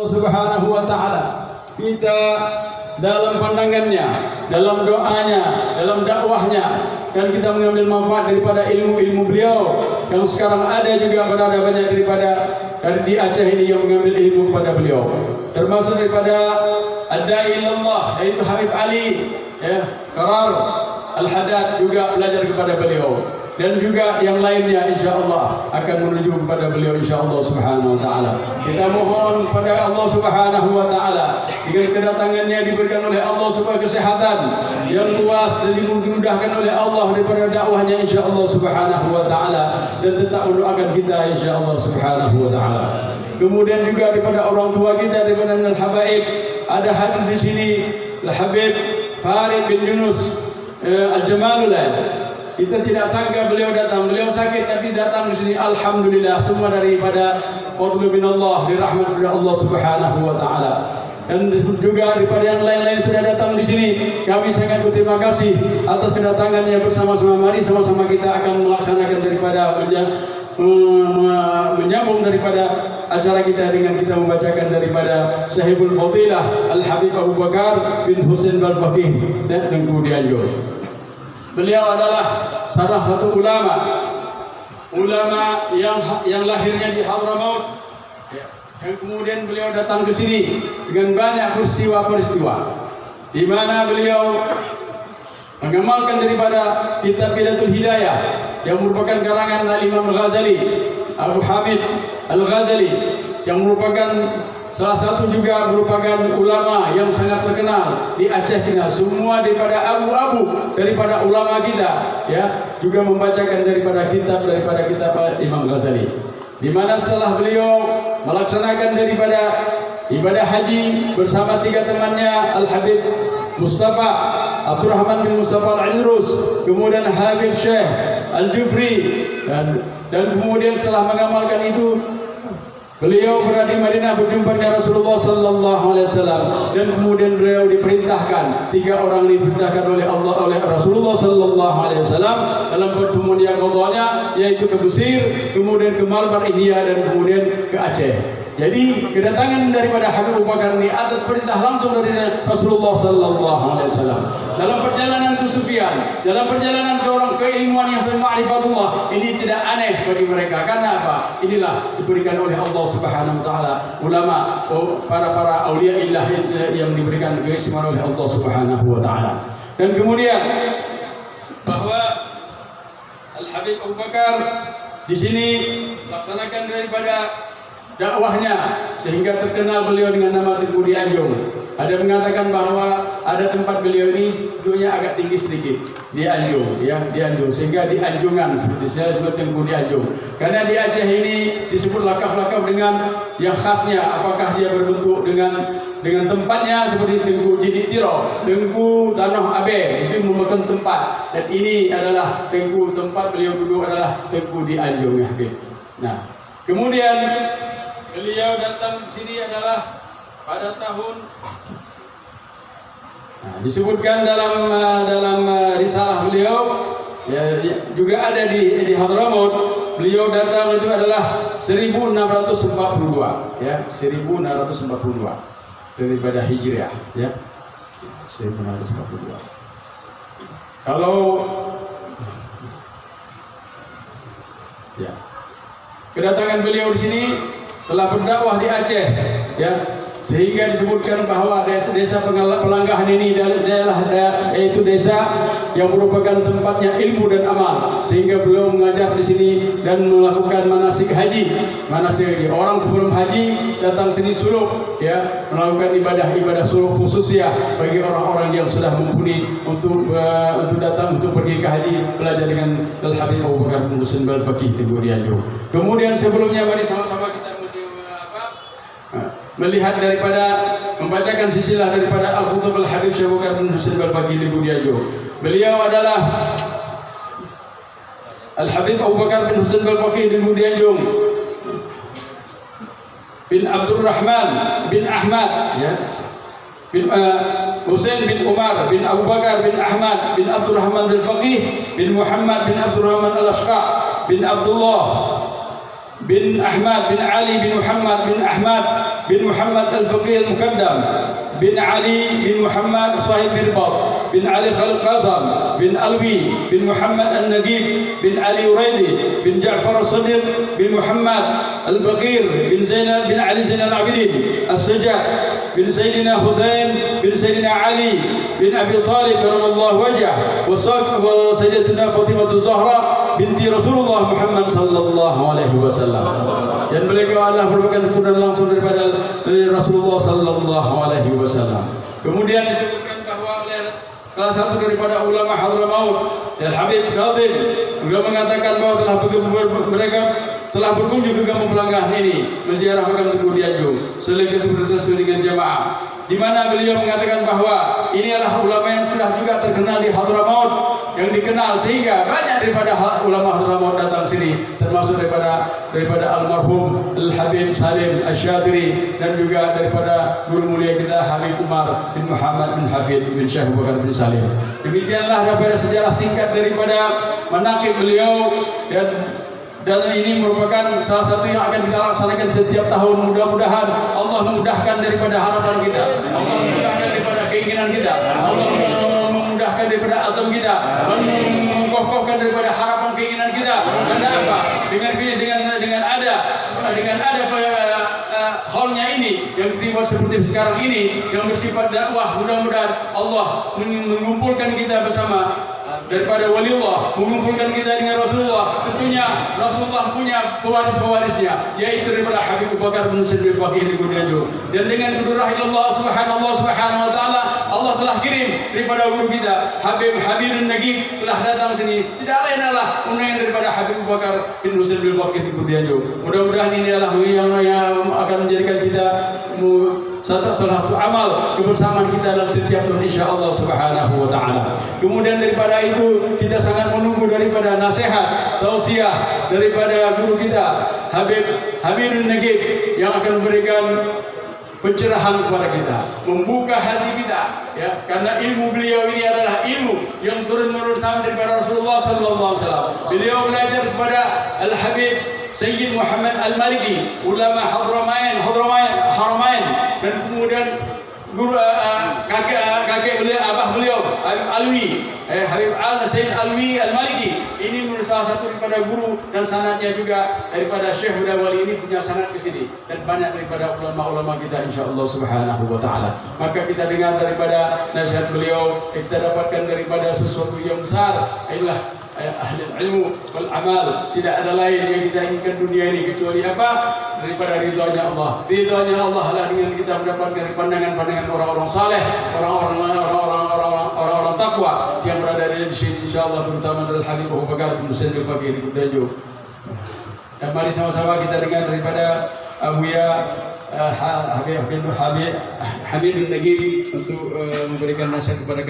Subhanahu wa taala. Kita dalam pandangannya, dalam doanya, dalam dakwahnya, dan kita mengambil manfaat daripada ilmu-ilmu beliau yang sekarang ada juga berada banyak daripada di Aceh ini yang mengambil ilmu kepada beliau, termasuk daripada ad-da'i ilallah yaitu Habib Ali Qarar Al-Haddad juga belajar kepada beliau, dan juga yang lainnya insyaallah akan menuju kepada beliau insyaallah subhanahu wa ta'ala. Kita mohon pada Allah subhanahu wa ta'ala dengan kedatangannya diberikan oleh Allah supaya kesehatan yang luas dan dimudahkan oleh Allah daripada dakwahnya insyaallah subhanahu wa ta'ala, dan tetap mendoakan kita insyaallah subhanahu wa ta'ala. Kemudian juga daripada orang tua kita daripada Al-Habaib ada hadir di sini Al-Habib Farid bin Yunus Al-Jamalullah. Kita tidak sangka beliau datang, beliau sakit tapi datang di sini. Alhamdulillah, semua daripada fadlu minallah, dirahmat dari Allah Subhanahu wa taala. Dan juga daripada yang lain-lain sudah datang di sini. Kami sangat berterima kasih atas kedatangannya bersama-sama. Mari sama-sama kita akan melaksanakan daripada menyambung daripada acara kita dengan kita membacakan daripada Sahibul Fadilah Al-Habib Abu Bakar bin Husain Al-Faqih dan Tengku Dianjur. Beliau adalah salah satu ulama yang lahirnya di Hadramaut, yang kemudian beliau datang ke sini dengan banyak peristiwa-peristiwa, di mana beliau mengamalkan daripada kitab Bidatul Hidayah yang merupakan karangan Al-Imam Al-Ghazali, Abu Hamid Al-Ghazali, yang merupakan salah satu juga merupakan ulama yang sangat terkenal di Aceh kita. Semua daripada abu-abu daripada ulama kita juga membacakan daripada kitab Imam Ghazali, di mana setelah beliau melaksanakan daripada ibadah haji bersama tiga temannya Al-Habib Mustafa Abdurrahman bin Mustafa Al-Idrus, kemudian Habib Syekh Al-Jufri, dan kemudian setelah mengamalkan itu beliau berada di Madinah berjumpa dengan Rasulullah sallallahu alaihi wasallam, dan kemudian beliau diperintahkan, tiga orang diperintahkan oleh Allah oleh Rasulullah sallallahu alaihi wasallam dalam pertemuan yang qadanya, yaitu ke Mesir, kemudian ke Malabar India, dan kemudian ke Aceh. Jadi kedatangan daripada Habib Abu Bakar ini atas perintah langsung dari Rasulullah sallallahu alaihi wasallam. Dalam perjalanan ke Sufyan, dalam perjalanan ke orang keilmuan yang ma'rifatullah, ini tidak aneh bagi mereka. Karena apa? Inilah diberikan oleh Allah Subhanahu wa taala ulama, para aulia illah yang diberikan keistimewaan oleh Allah Subhanahu wa taala. Dan kemudian bahwa Al-Habib Abu Bakar di sini melaksanakan daripada dakwahnya sehingga terkenal beliau dengan nama Tengku Dianjung. Ada mengatakan bahwa ada tempat beliau ini dulunya agak tinggi sedikit di Anjung, di Anjung, sehingga di Anjungan seperti saya sebut Tengku Dianjung. Karena di Aceh ini disebut lakaf-lakaf dengan yang khasnya, apakah dia berbentuk dengan tempatnya seperti Tengku Jiditiro, Tengku Tanah Abe, itu merupakan tempat, dan ini adalah Tengku tempat beliau duduk adalah Tengku di Anjung. Nah, kemudian beliau datang di sini adalah pada tahun disebutkan dalam risalah beliau juga ada di Hadramaut. Beliau datang itu adalah 1642 1642 daripada Hijriah 1642. Kalau kedatangan beliau di sini telah berdakwah di Aceh, sehingga disebutkan bahwa desa Pelanggahan ini yaitu desa yang merupakan tempatnya ilmu dan amal, sehingga beliau mengajar di sini dan melakukan manasik haji. Orang sebelum haji datang sini suluk, melakukan ibadah suluk khusus bagi orang-orang yang sudah mumpuni untuk datang untuk pergi ke haji, belajar dengan Al-Habib Abu Bakar bin Husain Al-Faqih Tengku Dianjung. Kemudian sebelumnya mari sama-sama kita melihat daripada membacakan silsilah daripada Al-Khutub Al-Habib Syekh Abu Bakar bin Husain Al-Faqih Tengku Dianjung. Beliau adalah Al-Habib Abu Bakar bin Husain Al-Faqih Tengku Dianjung bin Abdurrahman bin Ahmad bin Husain bin Umar bin Abu Bakar bin Ahmad bin Abdurrahman Al-Faqih bin Muhammad bin Abdurrahman Al-Ashqa bin Abdullah bin Ahmad bin Ali bin Muhammad bin Ahmad bin Muhammad Al-Faqih Al-Muqaddam, bin Ali bin Muhammad Sahib Mirbat, bin Ali Khalid Qasam, bin Alwi, bin Muhammad Al-Nagib, bin Ali Uraidi, bin Ja'far As-Sadiq, bin Muhammad Al-Baqir, bin Zainal bin Ali Zainal Abidin, As-Sajjad, bin Sayyidina Husain, bin Sayyidina Ali, bin Abi Talib karamallahu wajhah, wa Sayyidatina Fatimah Az-Zahra binti Rasulullah Muhammad sallallahu alaihi wasallam. Dan beliau adalah merupakan keturunan langsung dari Rasulullah sallallahu alaihi wasallam. Kemudian disebutkan bahwa oleh salah satu daripada ulama Hadramaut, Al-Habib Qadir, juga mengatakan bahwa mereka telah berkunjung ke Kampung Pelanggan ini menziarah makam Tugu Dianjung sekaligus bertemu dengan jamaah, di mana beliau mengatakan bahwa ini adalah ulama yang sudah juga terkenal di Hadramaut, yang dikenal sehingga banyak daripada ulama Hadramaut datang sini, termasuk daripada almarhum Al-Habib Salim Asy-Syadri, dan juga daripada guru mulia kita Habib Umar bin Muhammad bin Hafid bin Syekh Abu Bakar bin Salim. Demikianlah daripada sejarah singkat daripada manaqib beliau, dan ini merupakan salah satu yang akan kita laksanakan setiap tahun. Mudah-mudahan Allah memudahkan daripada harapan kita, Allah memudahkan daripada keinginan kita, Allah memudahkan daripada azam kita, mengokohkan daripada harapan keinginan kita. Karena apa? Dengan ada halnya ini yang kita seperti sekarang ini yang bersifat dakwah, mudah-mudahan Allah mengumpulkan kita bersama daripada waliullah, mengumpulkan kita dengan Rasulullah. Tentunya Rasulullah punya pewaris-pewarisnya, yaitu daripada Habib Abu Bakar bin Siddiq Faqih di Dianjung. Dan dengan qudrah Allah subhanahu wa ta'ala, Allah telah kirim daripada guru kita Habibun Nagib telah datang sini. Tidak lain adalah undangan daripada Habib Abu Bakar bin Siddiq Faqih di Dianjung. Mudah-mudahan ini adalah yang akan menjadikan kita salah satu amal kebersamaan kita dalam setiap tahun insyaallah subhanahu wa ta'ala. Kemudian daripada itu kita sangat menunggu daripada nasihat, tausiah daripada guru kita Habibun Nagib yang akan memberikan pencerahan kepada kita, membuka hati kita, ya, karena ilmu beliau ini adalah ilmu yang turun-menurun sampai daripada Rasulullah sallallahu alaihi wasallam. Beliau belajar kepada Al-Habib Sayyid Muhammad Al-Maliki, ulama Haramain, dan kemudian guru kakek beliau, abah beliau Alwi, Habib Sayyid Alwi Al-Maliki. Ini menurut salah satu daripada guru, dan sanadnya juga daripada Syekh Budawali ini punya sanad ke sini, dan banyak daripada ulama-ulama kita insyaallah subhanahu wa ta'ala. Maka kita dengar daripada nasihat beliau, kita dapatkan daripada sesuatu yang besar, inilah ahli ilmu wal amal. Tidak ada lain yang kita inginkan dunia ini kecuali apa? Daripada ridhonya Allah. Ridhonya Allah lah dengan kita mendapatkan dari pandangan-pandangan orang-orang saleh, orang-orang takwa yang berada di sini insyaallah, terutama dari Habib Abu Bakar bin Siddiq Faqih di Dianjung. Dan mari sama-sama kita dengar daripada Abuya Habibun Nagib untuk memberikan nasihat kepada